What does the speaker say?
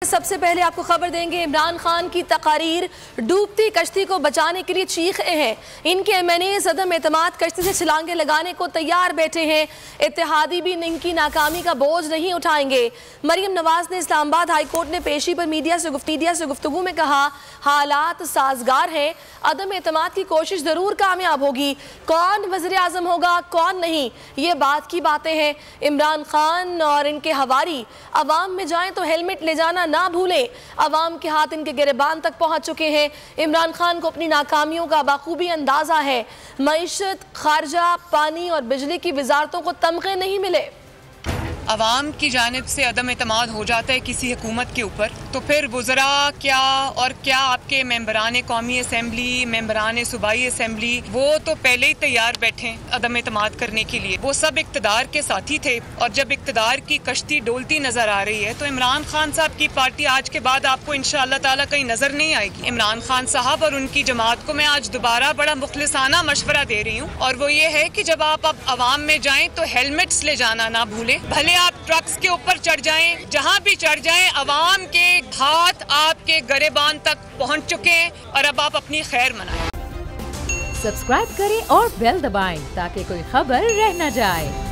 सबसे पहले आपको खबर देंगे, इमरान खान की तकारीर डूबती कश्ती को बचाने के लिए चीख रहे हैं। इनके एमएनए अदम एतमाद कश्ती से छलांगे लगाने को तैयार बैठे हैं। इत्तेहादी भी इनकी नाकामी का बोझ नहीं उठाएंगे। मरीम नवाज ने इस्लामाबाद हाई कोर्ट ने पेशी पर मीडिया से गुफ्तगू में कहा, हालात साजगार हैं, अदम एतमाद की कोशिश जरूर कामयाब होगी। कौन वज़ीर आज़म होगा कौन नहीं, ये बात की बातें हैं। इमरान खान और इनके हवारी अवाम में जाएं तो हेलमेट ले जाना ना भूलें। अवाम के हाथ इनके गिरबान तक पहुंच चुके हैं। इमरान खान को अपनी नाकामियों का बाखूबी अंदाजा है। मईशत, खारजा, पानी और बिजली की वजारतों को तमगे नहीं मिले। अवाम की जानिब से अदम एतमाद हो जाता है किसी हुकूमत के ऊपर, तो फिर वज़रा क्या और क्या आपके मेंबरान कौमी असम्बली, मेंबरान सूबाई असम्बली, वो तो पहले ही तैयार बैठे अदम एतमाद करने के लिए। वो सब इक़्तिदार के साथी थे, और जब इक़्तिदार की कश्ती डोलती नजर आ रही है तो इमरान खान साहब की पार्टी आज के बाद आपको इंशाअल्लाह ताला कहीं नजर नहीं आएगी। इमरान खान साहब और उनकी जमात को मैं आज दोबारा बड़ा मुखलिसाना मशवरा दे रही हूँ, और वो ये है कि जब आप अब अवाम में जाएं तो हेलमेट्स ले जाना ना भूलें। भले आप ट्रक्स के ऊपर चढ़ जाएं, जहां भी चढ़ जाएं, अवाम के हाथ आपके गिरबान तक पहुंच चुके हैं, और अब आप अपनी खैर मनाएं। सब्सक्राइब करें और बेल दबाएं ताकि कोई खबर रह न जाए।